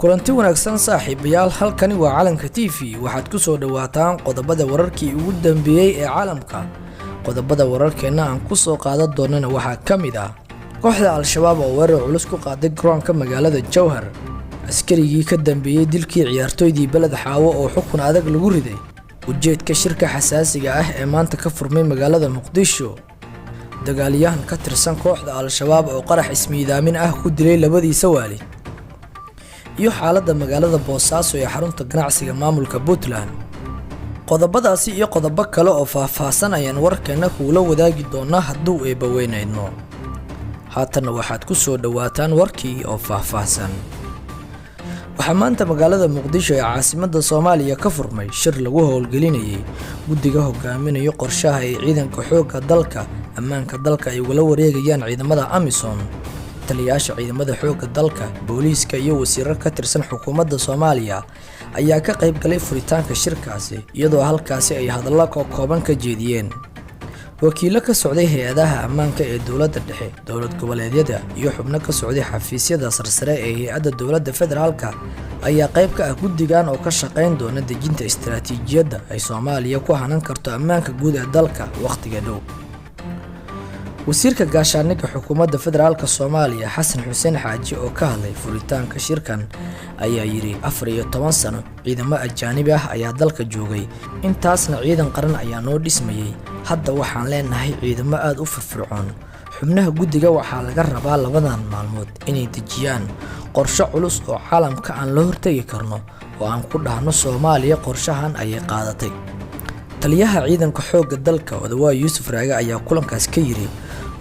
kulanti wanaagsan saaxiibayaal halkani waa Calanka TV waxaad ku soo dhawaataan qodobada wararkii ugu dambeeyay ee caalamka. qodobada wararkeena aan ku soo qaadan doonana waxaa kamid ah kooxda Al-Shabaab oo weerar culus ku qaaday garoonka magaalada Jowhar, askarigii ka dambeeyay dilkii ciyaartoydii Balad Xaawo oo xukun adag lagu riday, ujeedka shirka xasaasiga ah ee maanta ka furmay magaalada Muqdisho, dagaalyahan ka tirsan kooxda Al-Shabaab oo qarax ismiidaamin ah ku dilay labadiisa waalid, iyo xaaladda magaalada Boosaaso ee xarunta ganacsiga maamulka Puntland. qodobadaasi iyo qodobo kale oo faahfaahsan ayaan warkeena kula wadaagi doonaa hadduu eeba weynaydno. haatan waxaad ku soo dhawaataan warkii oo faahfaahsan. waxaa maanta magaalada Muqdisho ee caasimadda Soomaaliya ka furmay shir lagu howlgelinayay guddiga hogaaminayo qorshaha ee ciidanka xoogga dalka ammaanka dalka ay wala wareegayaan ciidamada AMISOM, taliyaasha ciidamada xoogga dalka, booliiska iyo wasiirar ka tirsan xukuumadda Soomaaliya ayaa ka qayb galay furitaanka shirkaasi iyadoo halkaasi ay hadallo kooban ka jeediyeen. wakiilo ka socday hay'adaha ammaanka ee dowladda dhexe, dowlad goboleedyada iyo xubno ka socday xafiisyada sarsare ee hay'adda dowladda federaalka ayaa qayb ka ah guddigan oo ka shaqayn doona dejinta istiraatiijiyadda ay Soomaaliya ku hanan karto ammaanka guud ee dalka waqtiga dhow. wasiirka gaashaaniga xukuumadda federaalka Soomaaliya Xasan Xuseen Xaaji oo ka hadlay furitaanka shirkan ayaa yiri 14 sano ciidamo ajaanib ah ayaa dalka joogay, intaasna ciidan qaran ayaa noo dhismayay. hadda waxaan leenahay ciidamo aad u firfircoon. xubnaha guddiga waxaa laga rabaa labadan maalmood inay dejiyaan qorshe culus oo caalamka aan la hortagi karno oo aan ku dhahno Soomaaliya qorshahan ayay qaadatay. taliyaha ciidanka xoogga dalka Odawaye Yuusuf Raage ayaa kulankaas ka yiri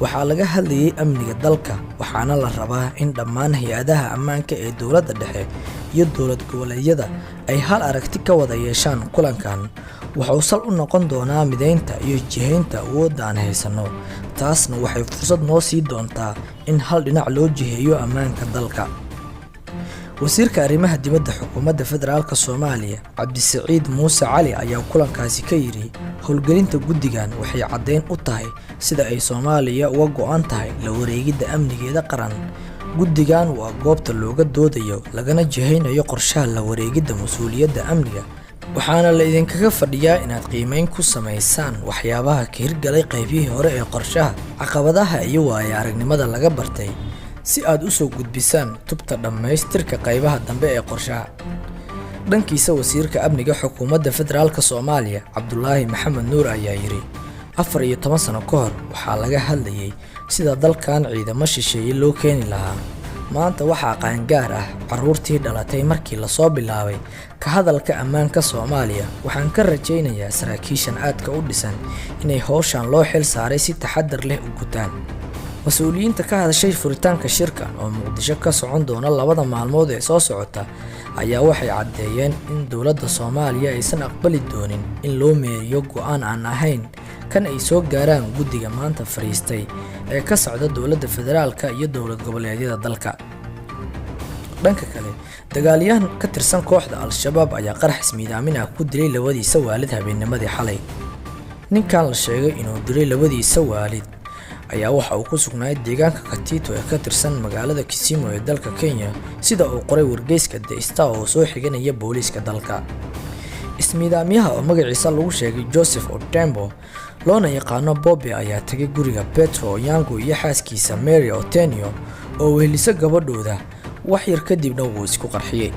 waxaa laga hadlayay amniga dalka, waxaana la rabaa in dhammaan hay'adaha ammaanka ee dowladda dhexe iyo dowlad goboleedyada ay hal aragti ka wada yeeshaan. kulankan wuxuu sal u noqon doonaa mideynta iyo jihaynta awoodda aan haysano, taasna waxay fursad noo sii doontaa in hal dhinac loo jiheeyo ammaanka dalka. wasiirka arrimaha dibadda xukuumadda federaalka Soomaaliya Cabdisaciid Muuse Cali ayaa kulankaasi ka yiri howlgelinta guddigan waxay caddeyn u tahay sida ay Soomaaliya uga go'an tahay la wareegidda amnigeeda qaran. guddigan waa goobta looga doodayo lagana jihaynayo qorshaha la wareegidda mas'uuliyadda amniga, waxaana la idinkaga fadhiyaa inaad qiimeyn ku samaysaan waxyaabaha ka hirgalay qaybihii hore ee qorshaha, caqabadaha iyo waayo aragnimada laga bartay si aad u soo gudbisaan tubta dhammaystirka qaybaha dambe ee qorshaha. dhankiisa wasiirka amniga xukuumadda federaalka Soomaaliya Cabdulaahi Maxamed Nuur ayaa yiri 14 sano ka hor waxaa laga hadlayay sida dalkan ciidamo shisheeye loo keeni lahaa. maanta waxaa qaangaar ah caruurtii dhalatay markii la soo bilaabay ka hadalka ammaanka Soomaaliya. waxaan ka rajaynayaa saraakiishan aadka u dhisan inay hawshan loo xil saaray si taxaddar leh u gutaan. mas'uuliyiinta ka hadashay furitaanka shirkan oo Muqdisho ka socon doona 2 maalmood ee soo socota ayaa waxay caddeeyeen in dowladda Soomaaliya aysan aqbali doonin in loo meeriyo go'aan aan ahayn kan ay soo gaaraan guddiga maanta fariistay ee ka socda dowladda federaalka iyo dowlad goboleedyada dalka. dhanka kale, dagaalyahan ka tirsan kooxda Al-Shabaab ayaa qarax ismiidaamin ah ku dilay labadiisa waalid habeennimadii xalay. ninkan la sheegay inuu dilay labadiisa waalid ayaa waxa uu ku sugnaa deegaanka Katito ee ka tirsan magaalada Kisumu ee dalka Kenya, sida uu qoray wargeyska The Star oo soo xiganaya booliiska dalka. ismiidaamiyaha oo magaciisa lagu sheegay Joseph Otembo loona yaqaano Bobby ayaa tagay guriga Petro Onyango iyo xaaskiisa Mary Otenyo oo wehelisa gabadhooda. wax yar kadibna wuu isku qarxiyay.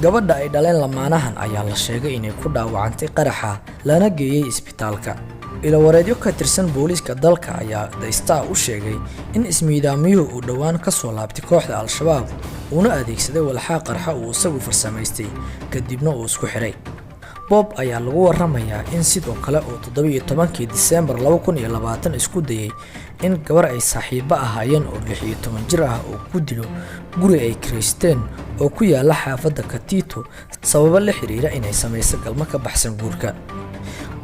gabadha ay dhaleen lamaanahan ayaa la sheegay inay ku dhaawacantay qaraxa lana geeyay isbitaalka. ila wareedyo ka tirsan booliiska dalka ayaa The Star u sheegay in ismiidaamiyuhu uu dhawaan ka soo laabtay kooxda Al-Shabaab una adeegsaday walxaaq qarxa uu isagu farsamaystay kadibna uu isku xiray. Bob ayaa lagu waramayaa in sidoo kale uu 17 Diseembar 2020 isku dayay in gabar ay saaxiibo ahaayeen oo 16 jir ah uu ku dilo guri ay kireysteen oo ku yaala xaafadda Katito sababo la xiriira inay sameeyso galmo ka baxsan guurka.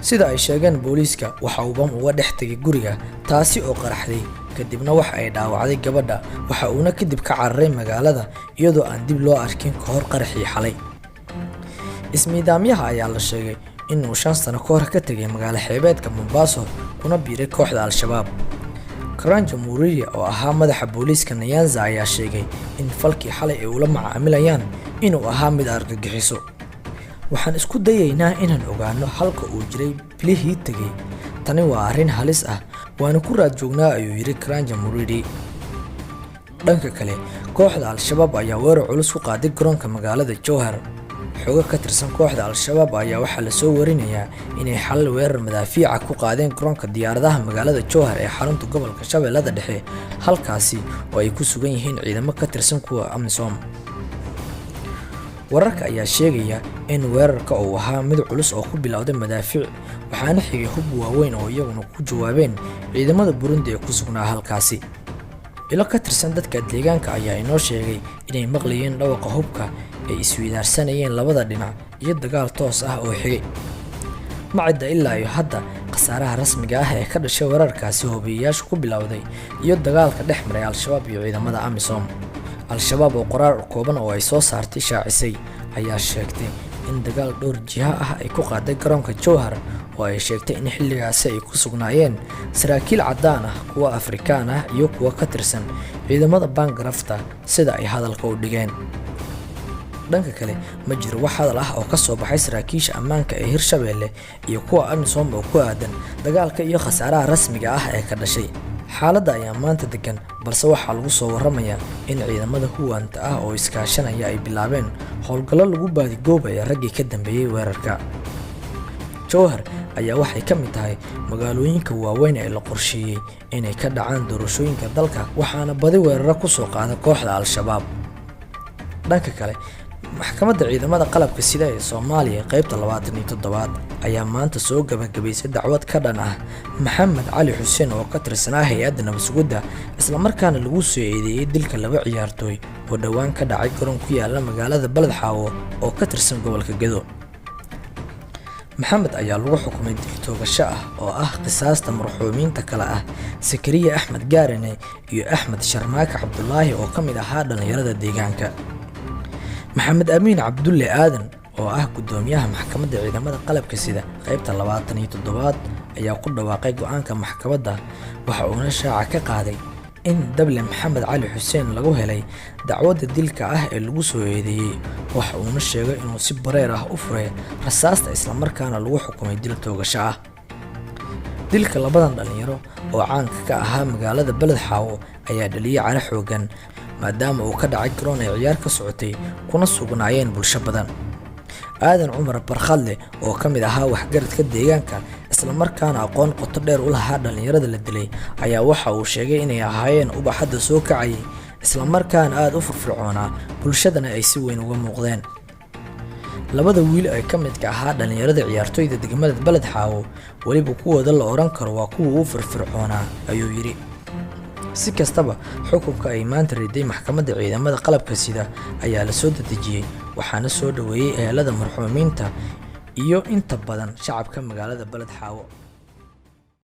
sida ay sheegeen booliiska waxa uu bam uga dhex tagay guriga taasi oo qaraxday kadibna wax ay dhaawacday gabadha, waxa uuna kadib ka cararay magaalada iyadoo aan dib loo arkin ka hor qaraxii xalay. ismiidaamiyaha ayaa la sheegay inuu 5 sano ka hor ka tagay magaalo xeebeedka Mombasa kuna biiray kooxda Al-Shabaab. Karanja Muriye oo ahaa madaxa booliiska Nyanza ayaa sheegay in falkii xalay ay ula macaamilayaan inuu ahaa mid argagixiso. Waxaan isku dayaynaa inaan ogaano halka uu jiray bilihii tagay. Tani waa arrin halis ah, waana ku raad joognaa ayuu yiri Karanja Muriye. Dhanka kale, kooxda Al-Shabaab ayaa weerar culus ku qaaday garoonka magaalada Jowhar. Xogo ka tirsan kooxda Al-Shabaab ayaa waxaa la soo warinayaa inay xal weerar madaafiic ku qaadeen garoonka diyaaradaha magaalada Jowhar ee xarunta gobolka Shabeellada Dhexe, halkaasi oo ay ku sugan yihiin ciidamo ka tirsan kuwa AMISOM. Wararka ayaa sheegaya in weerarka uu ahaa mid culus oo ku bilowday madaafiic, waxaana xigay hub waaweyn oo iyaguna ku jawaabeen ciidamada Burundi ee ku sugnaa halkaasi. ilo ka tirsan dadka deegaanka ayaa inoo sheegay inay maqlayeen dhawaqa hubka ay isweydaarsanayeen labada dhinac iyo dagaal toos ah oo xigay. Macida ilaa iyo hadda khasaaraha rasmiga ah ee ka dhashay weerarkaasi hubiyayaashu ku bilowday iyo dagaalka dhex maray Al-Shabaab iyo ciidamada AMISOM. Al-Shabaab oo qoraal kooban oo ay soo saartay shaacisay ayaa sheegtay in dagaal dhowr jiha ah ay ku qaaday garoonka Jowhar oo ay sheegtay in xilligaasi ay ku sugnaayeen saraakiil cadaan ah, kuwa Afrikaan ah iyo kuwa ka tirsan ciidamada Bangarafta sida ay hadalka u dhigeen. Dhanka kale, ma jiro wax hadal ah oo ka soo baxay saraakiisha ammaanka ee Hirshabeelle iyo kuwa AMISOM oo ku aadan dagaalka iyo khasaaraha rasmiga ah ee ka dhashay. Xaaladda ayaa maanta degan, balse waxaa lagu soo waramayaa in ciidamada huwanta ah oo iskaashanaya ay bilaabeen howlgallo lagu baadigoobayo raggii ka dambeeyay weerarka. Jowhar ayaa waxay ka mid tahay magaalooyinka waaweyn ee la qorsheeyay inay ka dhacaan doorashooyinka dalka, waxaana badi weeraro ku soo qaada kooxda Al-Shabaab. Dhanka kale, maxkamadda ciidamada qalabka sida ee Soomaaliya qaybta 27 ayaa maanta soo gabagabaysay dacwad ka dhan ah Maxamed Cali Xuseen oo ka tirsanaa hay'adda nabad-sugidda, isla markaana lagu soo eedeeyay dilka 2 ciyaartooy oo dhawaan ka dhacay garoon ku yaala magaalada Balad Xaawo oo ka tirsan gobolka Gedo. Maxamed ayaa lagu xukumay dil toogasho ah oo ah qisaasta marxuumiinta kala ah Sakariya Axmed Gaarane iyo Axmed Sharmaake Cabdullaahi oo ka mid ahaa dhalinyarada deegaanka. Maxamed Amiin Cabdulle Aadan oo ah gudoomiyaha maxkamadda ciidamada qalabka sida qaybta 27 ayaa ku dhawaaqay go'aanka maxkamadda, waxa uuna shaaca ka qaaday in dable Maxamed Cali Xuseen lagu helay dacwadda dilka ah ee lagu soo eedeeyay. Waxa uuna sheegay inuu si bareer ah u furay rasaasta isla markaana lagu xukumay dil toogasho ah. Dilka labadan dhalinyaro oo caanka ka ahaa magaalada Balad Xaawo ayaa dhaliyay cara xoogan maadaama uu ka dhacay garoon ay ciyaar ka socotay kuna sugnaayeen bulsho badan. Aadan Cumar Barkhadle oo ka mid ahaa waxgaradka deegaanka isla markaana aqoon qoto dheer u lahaa dhalinyarada la dilay ayaa waxa uu sheegay inay ahaayeen ubaxada soo kacay isla markaana aad u firfircoonaa, bulshadana ay si weyn uga muuqdeen. Labada wiil ay ka mid ka ahaa dhalinyarada ciyaartooyda degmada Balad Xaawo waliba kuwooda la oran karo waa kuwa u firfircoonaa ayuu yiri. Si kastaba, xukunka ay maanta riday maxkamadda ciidamada qalabka sida ayaa la soo dedejiyay, waxaana soo dhaweeyay ehelada marxuumiinta iyo inta badan shacabka magaalada Balad Xaawo.